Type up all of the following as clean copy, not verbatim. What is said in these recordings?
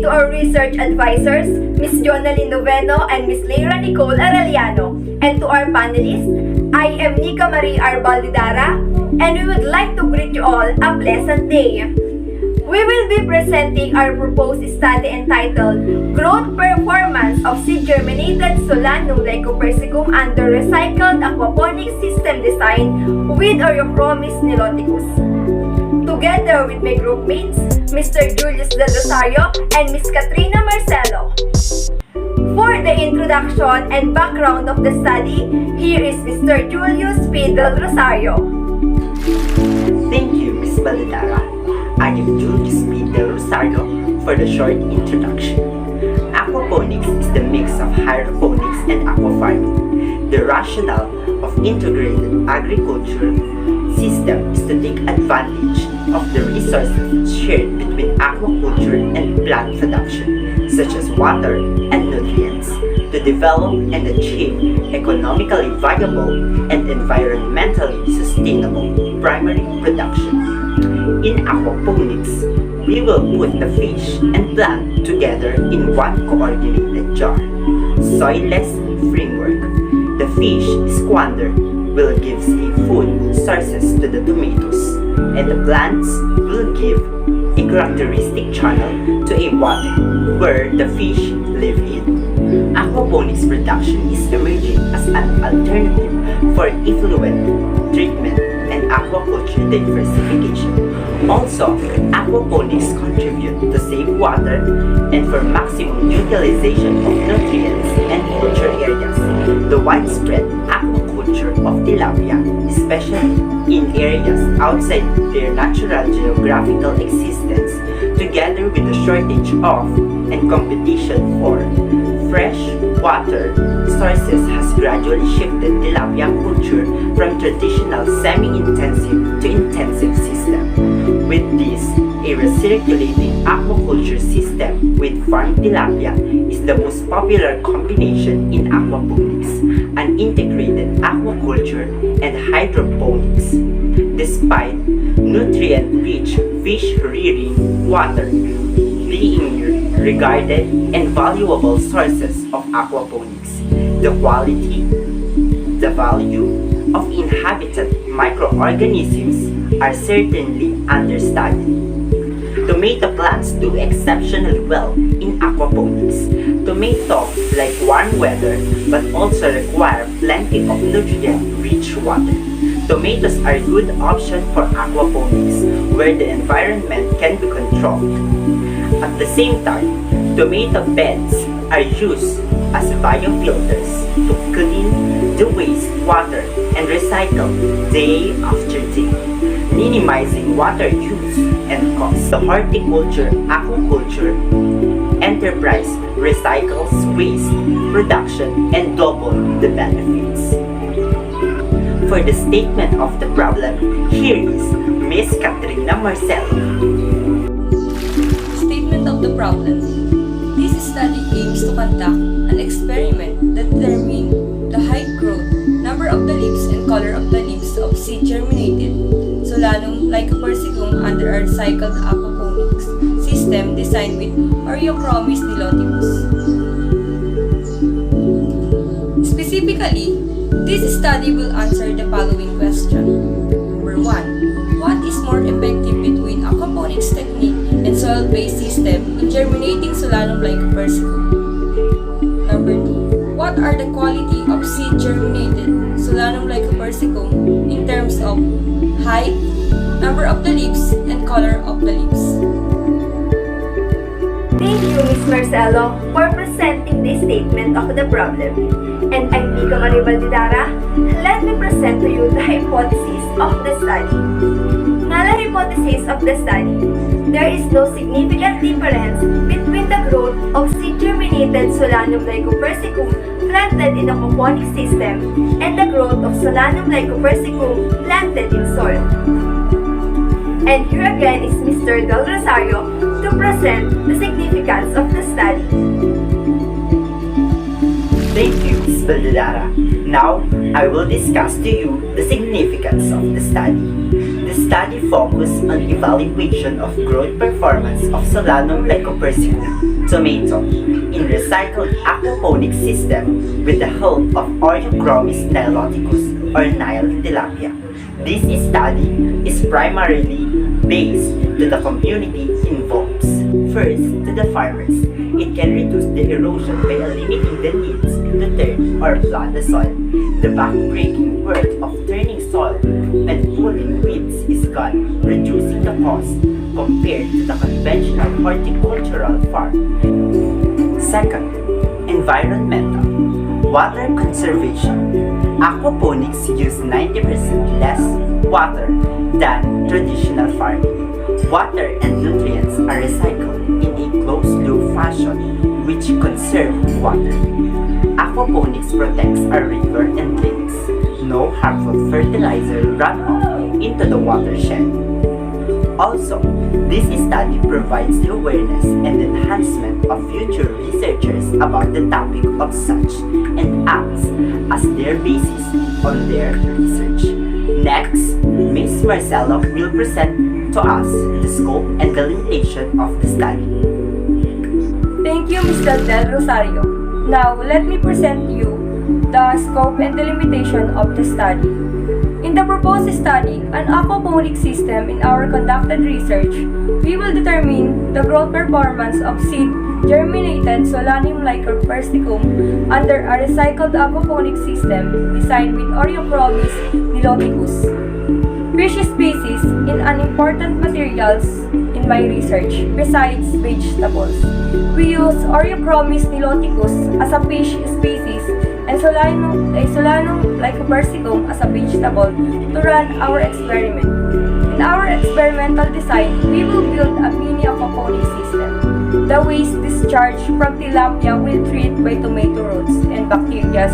to our research advisors, Ms. Jonalyn Noveno and Ms. Leira Nicole Arellano, and to our panelists, I am Nicah Marie R. Baldedara, and we would like to greet you all a pleasant day. We will be presenting our proposed study entitled Growth Performance of Seed-Germinated Solanum lycopersicum under Recycled Aquaponic System Design with Oreochromis niloticus. Together with my group mates, Mr. Julius Del Rosario and Ms. Katrina Marcelo. For the introduction and background of the study, here is Mr. Julius Del Rosario. Thank you, Ms. Baldedara. I am Julius Del Rosario for the short introduction. Aquaponics is the mix of hydroponics and aquafarming. The rationale of integrated agriculture system is to take advantage of the resources shared between aquaculture and plant production, such as water and nutrients, to develop and achieve economically viable and environmentally sustainable primary production. In aquaponics, we will put the fish and plant together in one coordinated jar. Soilless framework. The fish squander will give food sources to the tomatoes, and the plants will give a characteristic channel to a water where the fish live in. Aquaponics production is emerging as an alternative for effluent treatment and aquaculture diversification. Also, aquaponics contribute to save water and for maximum utilization of nutrients and culture areas. The widespread aquaculture of tilapia, especially in areas outside their natural geographical existence, together with the shortage of and competition for fresh water sources has gradually shifted tilapia culture from traditional semi-intensive to intensive system. With this, a recirculating aquaculture system with farmed tilapia is the most popular combination in aquaponics, an integrated aquaculture and hydroponics. Despite nutrient-rich fish rearing water being regarded and valuable sources of aquaponics, the quality, the value of inhabited microorganisms are certainly understudied. Tomato plants do exceptionally well in aquaponics. Tomatoes like warm weather but also require plenty of nutrient-rich water. Tomatoes are a good option for aquaponics where the environment can be controlled. At the same time, tomato beds are used as biofilters to clean the wastewater and recycle day after day, minimizing water use and cost. The horticulture aquaculture enterprise recycles waste production and double the benefits. For the statement of the problem, here is Ms. Katrina Marcelo. Statement of the problem. This study aims to conduct an experiment that determines the height, growth, number of the leaves, and color of the leaves of seed-germinated Solanum lycopersicum under a recycled aquaponics system designed with Oreochromis niloticus. Specifically, this study will answer the following question. Number 1. What is more effective between aquaponics technique and soil-based system in germinating Solanum lycopersicum? Number 2. What are the quality of seed-germinated Solanum lycopersicum in terms of height, number of the leaves, and color of the leaves? Thank you, Ms. Marcelo, for presenting the statement of the problem. And I'm Nicah Marie Baldedara. Let me present to you the hypothesis of the study. Now, the hypothesis of the study. There is no significant difference between the growth of seed-germinated Solanum lycopersicum planted in a aquaponic system and the growth of Solanum lycopersicum planted in soil. And here again is Mr. Del Rosario to present the significance of the study. Thank you, Ms. Baldedara. Now, I will discuss to you the significance of the study. The study focused on evaluation of growth performance of Solanum lycopersicum Tomato in recycled aquaponic system with the help of Oreochromis niloticus or Nile tilapia. This study is primarily based to the community involved. First, to the farmers, it can reduce the erosion by eliminating the needs to turn or plant the soil. The back-breaking work of turning soil and pulling weeds is gone, reducing the cost compared to the conventional horticultural farm. Second, environmental. Water conservation. Aquaponics use 90% less water than traditional farming. Water and nutrients are recycled in a closed-loop fashion which conserve water. Aquaponics protects our river and lakes. No harmful fertilizer runoff into the watershed. Also, this study provides the awareness and enhancement of future researchers about the topic of such and acts as their basis on their research. Next, Ms. Marcelo will present to us the scope and the limitation of the study. Thank you, Mr. Del Rosario. Now, let me present you the scope and the limitation of the study. In the proposed study, an aquaponic system in our conducted research, we will determine the growth performance of seed germinated Solanum lycopersicum under a recycled aquaponic system designed with Oreochromis niloticus. Fish species in unimportant materials in my research besides vegetables. We use Oreochromis niloticus as a fish species and Solanum lycopersicum as a vegetable to run our experiment. In our experimental design, we will build a mini aquaponic system. The waste discharged from tilapia will treat by tomato roots and bacteria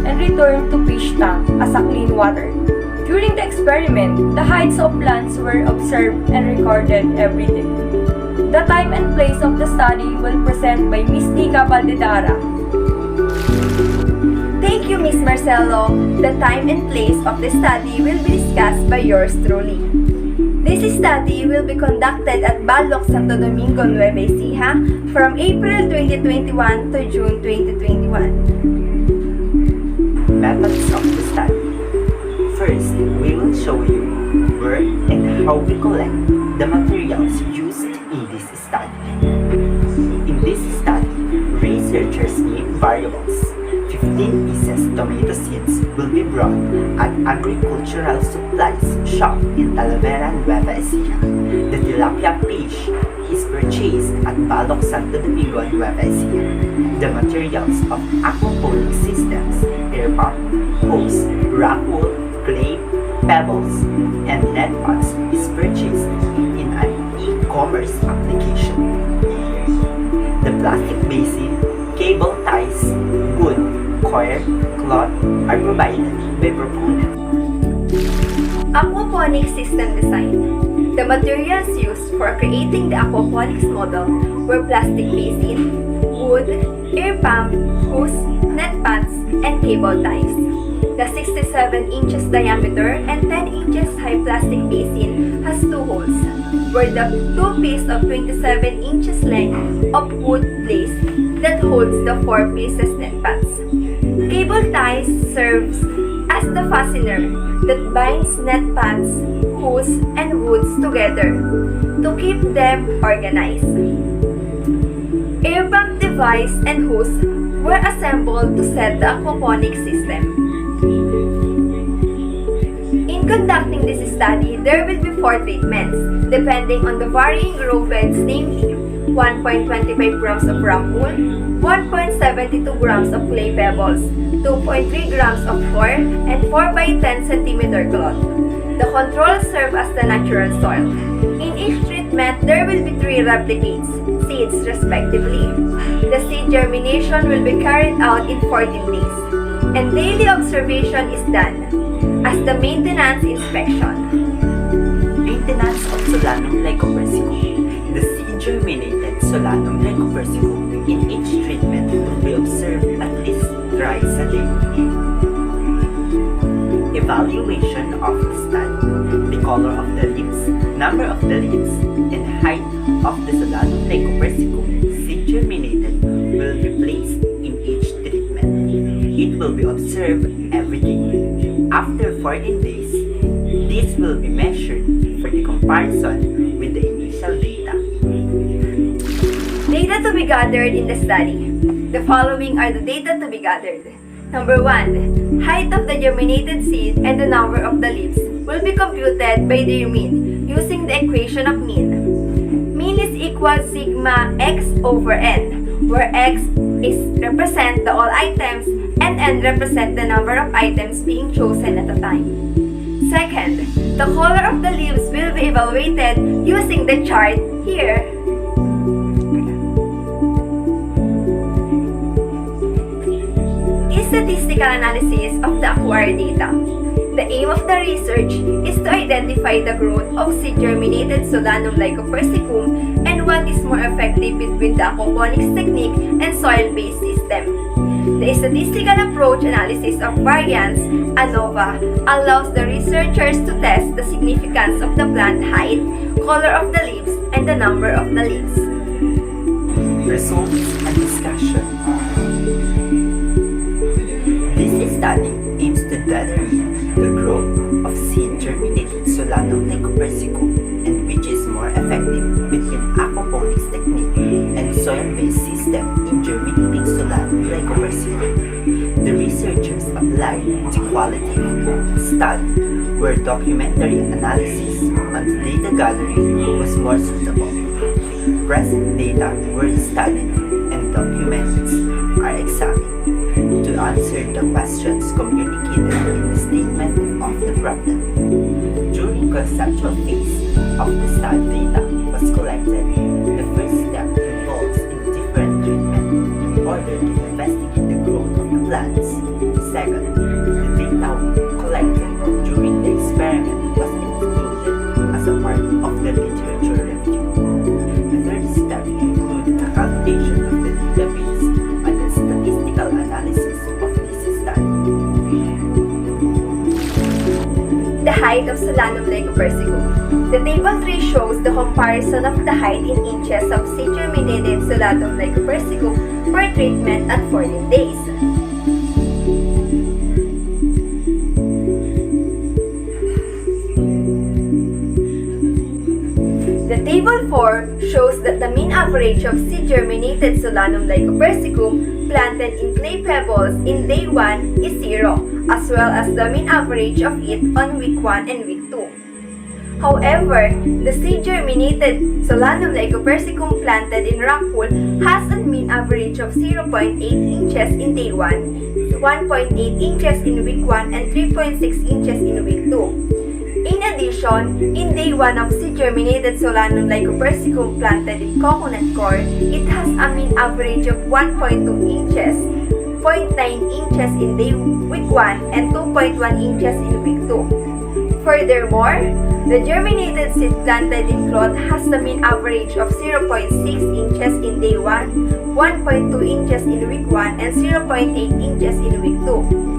and return to fish tank as a clean water. During the experiment, the heights of plants were observed and recorded every day. The time and place of the study will present by Ms. Nicah Baldedara. Thank you, Ms. Marcelo. The time and place of the study will be discussed by yours truly. This study will be conducted at Baloc, Santo Domingo, Nueva Ecija from April 2021 to June 2021. Methods of the study. First, we will show you where and how we collect the materials used in this study. In this study, researchers need variables. 15 pieces tomato seeds will be brought at agricultural supplies shop in Talavera, Nueva Ecija. The tilapia fish is purchased at Baloc, Santo Domingo, Nueva Ecija. The materials of aquaponic systems, air pump, hose, rock wool, clay, pebbles, and net pots is purchased in an e-commerce application. The plastic basin, cable ties, wood, coir, cloth are provided by proponent. Aquaponic system design. The materials used for creating the aquaponics model were plastic basin, wood, air pump, hose, net pots, and cable ties. The 67 inches diameter and 10 inches high plastic basin has two holes, where the two pieces of 27 inches length of wood placed that holds the 4 pieces net pots. Cable ties serves as the fastener that binds net pots, hose, and woods together to keep them organized. Air pump device and hose were assembled to set the aquaponic system. In conducting this study, there will be 4 treatments, depending on the varying grow beds, namely 1.25 grams of rock wool, 1.72 grams of clay pebbles, 2.3 grams of coir, and 4 by 10 cm cloth. The controls serve as the natural soil. In each treatment, there will be 3 replicates, seeds respectively. The seed germination will be carried out in 14 days, and daily observation is done as the maintenance inspection. Maintenance of Solanum lycopersicum. The seed germinated Solanum lycopersicum in each treatment will be observed at least thrice a day. Evaluation of the study. The color of the leaves, number of the leaves, and height of the Solanum lycopersicum seed germinated will be observed every day. After 14 days, this will be measured for the comparison with the initial data. Data to be gathered in the study. The following are the data to be gathered. Number 1. Height of the germinated seed and the number of the leaves will be computed by their mean using the equation of mean. Mean is equal sigma x over n, where x is represent the all items and n represent the number of items being chosen at a time. Second, the color of the leaves will be evaluated using the chart here. Statistical analysis of the acquired data. The aim of the research is to identify the growth of seed-germinated Solanum lycopersicum and what is more effective between the aquaponics technique and soil-based system. The statistical approach analysis of variance, ANOVA, allows the researchers to test the significance of the plant height, color of the leaves, and the number of the leaves. Results and discussion. This study aims to determine the growth of seed-germinated Solanum lycopersicum and which is more effective between aquaponics technique and soil-based system in germinating Solanum lycopersicum. The researchers applied the qualitative study where documentary analysis on the data gathering was more suitable. Present data were studied and documents are examined to answer the questions communicated in the statement of the problem. During conceptual phase of the study data was collected, the first step involves in different treatment in order to investigate the growth of the plants. Second, the data collected during the experiment was included as a part of the literature review. The third step included the calculation of the database and the statistical analysis of this study. The height of Solanum lycopersicum. The table 3 shows the comparison of the height in inches of seed-germinated Solanum lycopersicum per treatment at 14 days. The table 4 shows that the mean average of seed-germinated Solanum lycopersicum planted in clay pebbles in day 1 is 0, as well as the mean average of it on week 1 and week 2. However, the seed-germinated Solanum lycopersicum planted in rock pool has a mean average of 0.8 inches in day 1, 1.8 inches in week 1, and 3.6 inches in week 2. In addition, in day 1 of seed-germinated Solanum lycopersicum planted in coconut core, it has a mean average of 1.2 inches, 0.9 inches in day week 1, and 2.1 inches in week 2. Furthermore, the germinated seed planted in cloth has a mean average of 0.6 inches in day 1, 1.2 inches in week 1, and 0.8 inches in week 2.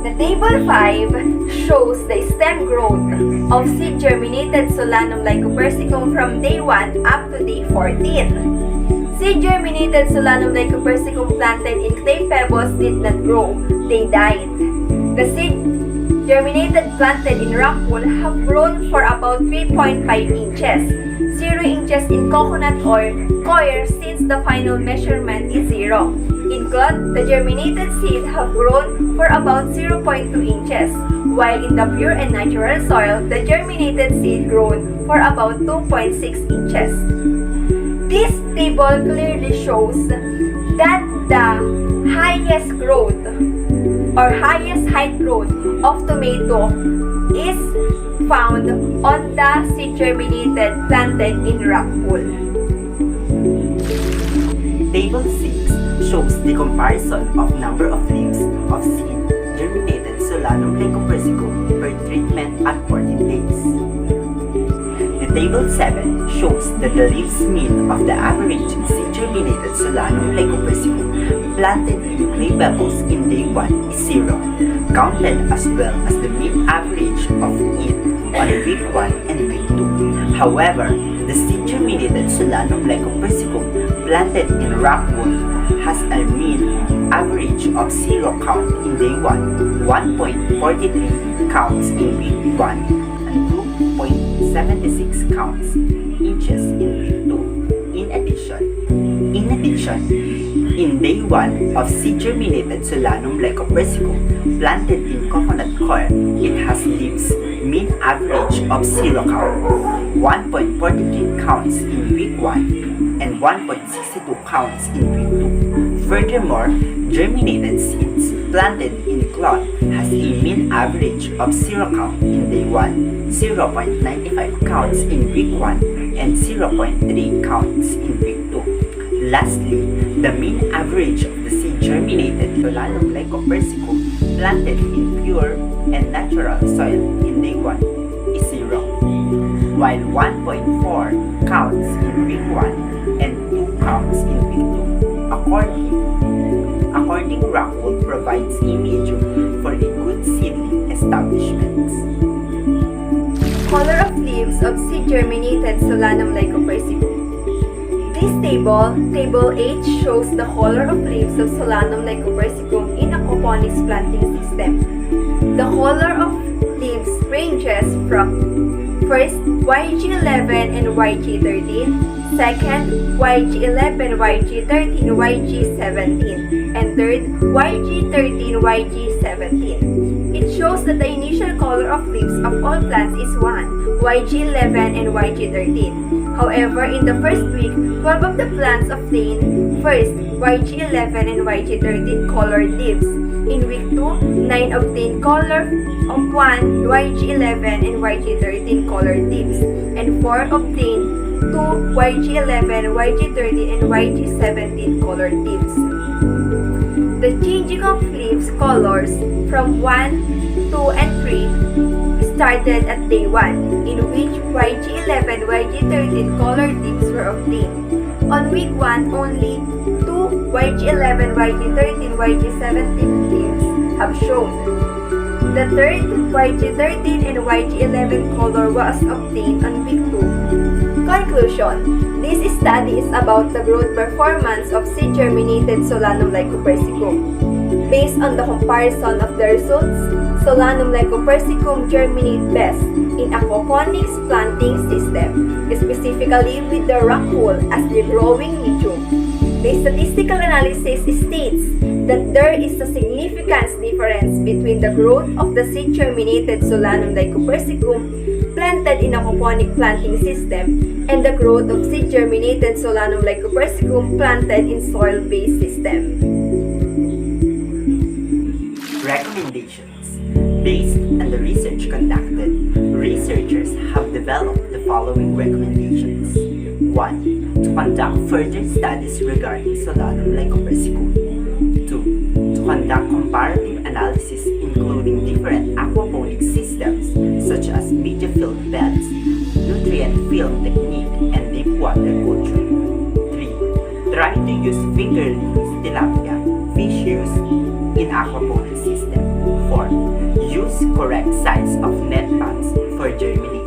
The table 5 shows the stem growth of seed-germinated Solanum lycopersicum from day 1 up to day 14. Seed-germinated Solanum lycopersicum planted in clay pebbles did not grow, they died. The seed-germinated planted in rock wool have grown for about 3.5 inches, 0 inches in coconut or coir since the final measurement is 0. In cloth, the germinated seed have grown for about 0.2 inches, while in the pure and natural soil, the germinated seed grown for about 2.6 inches. This table clearly shows that the highest growth or highest height growth of tomato is found on the seed-germinated planted in rock pool. Table 6 shows the comparison of number of leaves of seed-germinated Solanum lycopersicum per treatment at 14 days. The table 7 shows that the leaves mean of the average seed-germinated Solanum lycopersicum planted in clay pebbles in day 1 is 0, counted as well as the mean average of it on week 1 and week 2. However, the seed-germinated Solanum lycopersicum planted in rock wool has a mean average of 0 count in day 1, 1.43 counts in week 1, and 2.76 counts inches in week 2. In addition, in day 1 of seed-germinated Solanum lycopersicum planted in coconut coir, it has leaves mean average of 0 count, 1.43 counts in week 1, and 1.62 counts in week 2. Furthermore, germinated seeds planted in cloth has a mean average of 0 count in day 1, 0.95 counts in week 1, and 0.3 counts in week 2. Lastly, the mean average of the seed-germinated Solanum lycopersicum planted in pure and natural soil in day 1 is 0, while 1.4 counts in week 1 and 2 counts in week 2. According Rockwool provides a medium for a good seedling establishment. Color of leaves of seed-germinated Solanum lycopersicum. This table H, shows the color of leaves of Solanum lycopersicum in aquaponics planting system. The color of leaves ranges from first YG11 and YG13, second YG11, YG13, YG17, and third YG13, YG17. It shows that the initial color of leaves of all plants is 1, YG11 and YG13. However, in the first week, 12 of the plants obtain first YG11 and YG13 colored leaves. In week 2, 9 obtain color of 1 YG11 and YG13 colored leaves, and 4 obtain 2 YG11, YG13, and YG17 colored leaves. The changing of leaves colors from 1, 2, and 3 started at day 1, in which YG11, YG13 colored leaves were obtained. On week 1, only 2 YG11, YG13, YG17 leaves have shown. The third YG13 and YG11 color was obtained on week 2. Conclusion: this study is about the growth performance of seed-germinated Solanum lycopersicum. Based on the comparison of the results, Solanum lycopersicum germinate best in aquaponics planting system, specifically with the rock wool as the growing medium. The statistical analysis states that there is a significant difference between the growth of the seed-germinated Solanum lycopersicum planted in aquaponic planting system and the growth of seed-germinated Solanum lycopersicum planted in soil-based system. Recommendations. Based on the research conducted, researchers have developed the following recommendations. 1. To conduct further studies regarding Solanum lycopersicum. 2. To conduct comparative analysis including different aquaponic systems such as media filled beds, nutrient film technique, and deep water culture. 3. Try to use fingerlings tilapia fish use in aquaponic system. 4. Use correct size of net pans for germination.